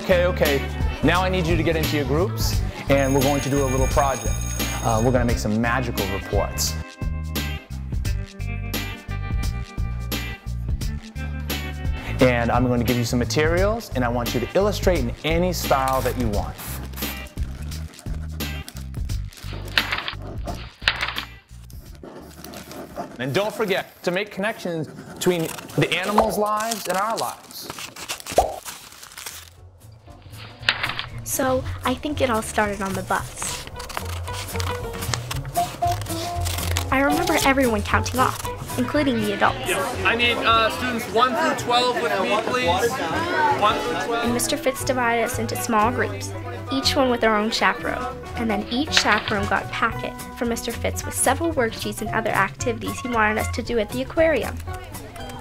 Okay. Now I need you to get into your groups, and we're going to do a little project. We're going to make some magical reports. And I'm going to give you some materials, and I want you to illustrate in any style that you want. And don't forget to make connections between the animals' lives and our lives. So, I think it all started on the bus. I remember everyone counting off, including the adults. I need students 1 through 12 with me, please. 1 through 12. And Mr. Fitz divided us into small groups, each one with their own chaperone. And then each chaperone got a packet from Mr. Fitz with several worksheets and other activities he wanted us to do at the aquarium.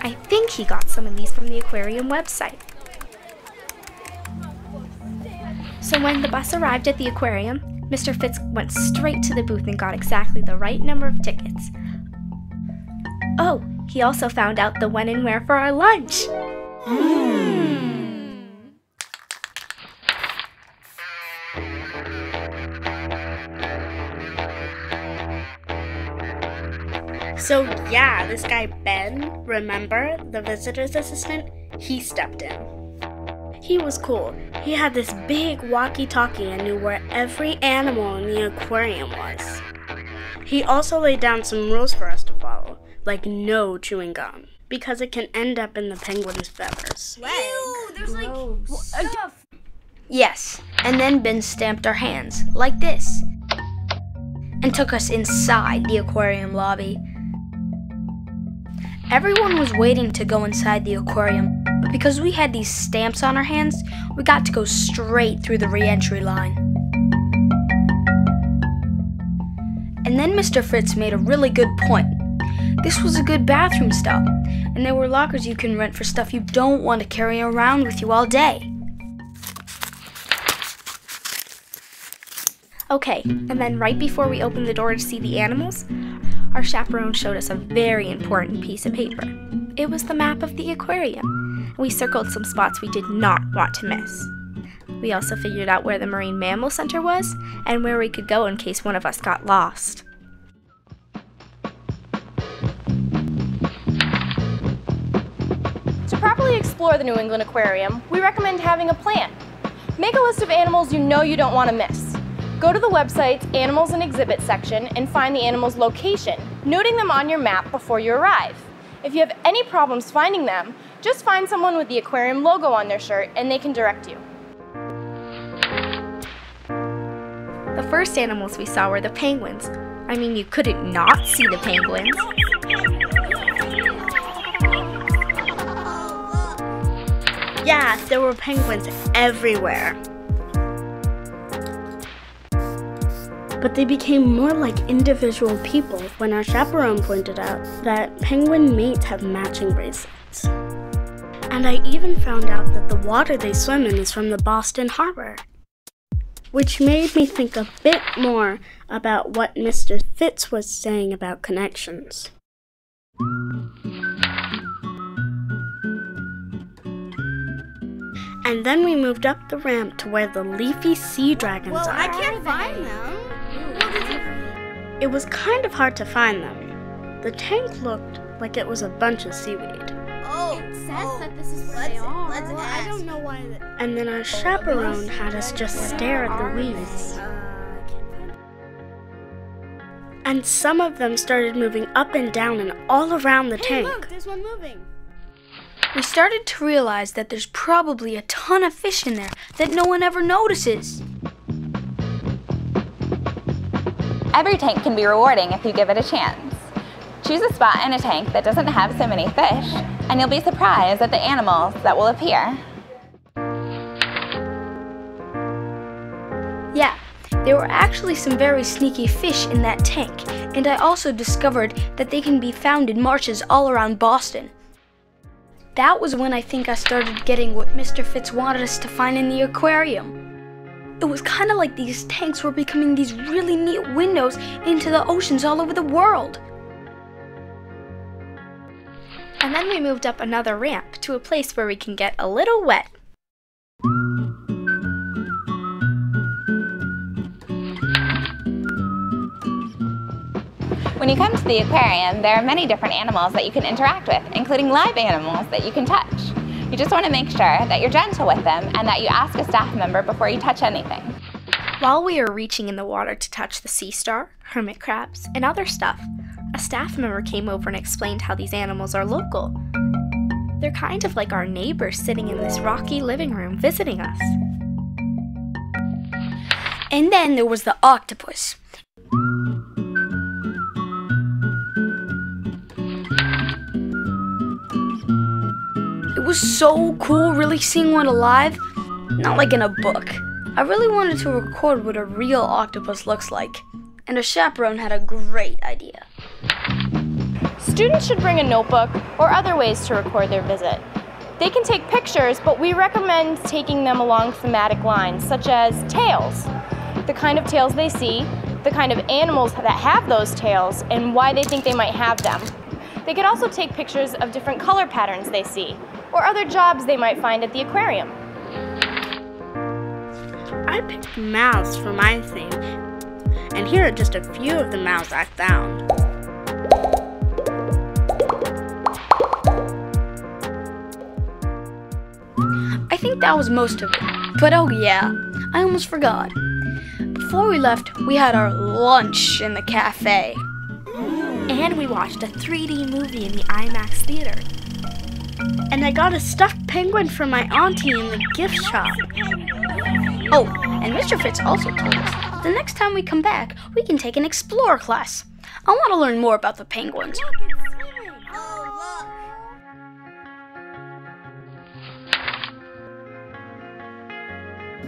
I think he got some of these from the aquarium website. So when the bus arrived at the aquarium, Mr. Fitz went straight to the booth and got exactly the right number of tickets. Oh, he also found out the when and where for our lunch. So yeah, this guy Ben, remember, the visitor's assistant, he stepped in. He was cool. He had this big walkie-talkie and knew where every animal in the aquarium was. He also laid down some rules for us to follow, like no chewing gum, because it can end up in the penguin's feathers. Ew, there's like stuff. Yes, and then Ben stamped our hands, like this, and took us inside the aquarium lobby. Everyone was waiting to go inside the aquarium, but because we had these stamps on our hands, we got to go straight through the re-entry line. And then Mr. Fitz made a really good point. This was a good bathroom stop, and there were lockers you can rent for stuff you don't want to carry around with you all day. Okay, and then right before we opened the door to see the animals, our chaperone showed us a very important piece of paper. It was the map of the aquarium. We circled some spots we did not want to miss. We also figured out where the Marine Mammal Center was and where we could go in case one of us got lost. To properly explore the New England Aquarium, we recommend having a plan. Make a list of animals you know you don't want to miss. Go to the website's Animals and Exhibits section and find the animal's location, noting them on your map before you arrive. If you have any problems finding them, just find someone with the aquarium logo on their shirt and they can direct you. The first animals we saw were the penguins. I mean, you couldn't not see the penguins. Yeah, there were penguins everywhere. But they became more like individual people when our chaperone pointed out that penguin mates have matching bracelets. And I even found out that the water they swim in is from the Boston Harbor, which made me think a bit more about what Mr. Fitz was saying about connections. And then we moved up the ramp to where the Leafy Sea Dragons are. I can't find them. It was kind of hard to find them. The tank looked like it was a bunch of seaweed. Oh, it says that this is where they are. I don't know why. And then our chaperone had us just stare at the weeds. And some of them started moving up and down and all around the tank. Look, there's one moving. We started to realize that there's probably a ton of fish in there that no one ever notices. Every tank can be rewarding if you give it a chance. Choose a spot in a tank that doesn't have so many fish, and you'll be surprised at the animals that will appear. Yeah, there were actually some very sneaky fish in that tank, and I also discovered that they can be found in marshes all around Boston. That was when I think I started getting what Mr. Fitz wanted us to find in the aquarium. It was kind of like these tanks were becoming these really neat windows into the oceans all over the world. And then we moved up another ramp to a place where we can get a little wet. When you come to the aquarium, there are many different animals that you can interact with, including live animals that you can touch. You just want to make sure that you're gentle with them and that you ask a staff member before you touch anything. While we were reaching in the water to touch the sea star, hermit crabs, and other stuff, a staff member came over and explained how these animals are local. They're kind of like our neighbors sitting in this rocky living room visiting us. And then there was the octopus. It was so cool really seeing one alive, not like in a book. I really wanted to record what a real octopus looks like, and a chaperone had a great idea. Students should bring a notebook or other ways to record their visit. They can take pictures, but we recommend taking them along thematic lines, such as tails, the kind of tails they see, the kind of animals that have those tails, and why they think they might have them. They could also take pictures of different color patterns they see, or other jobs they might find at the aquarium. I picked mouths for my theme, and here are just a few of the mouths I found. I think that was most of it. But oh yeah, I almost forgot. Before we left, we had our lunch in the cafe. And we watched a 3D movie in the IMAX theater. And I got a stuffed penguin from my auntie in the gift shop. Oh, and Mr. Fitz also told us the next time we come back, we can take an explorer class. I want to learn more about the penguins.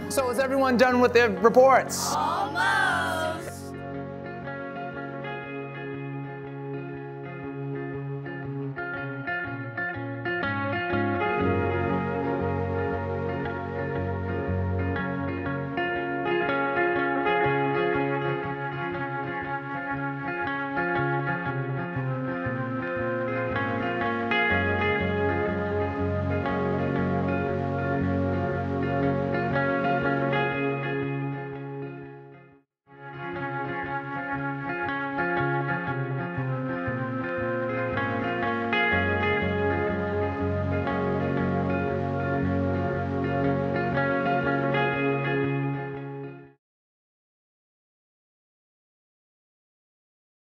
So is everyone done with their reports? Almost!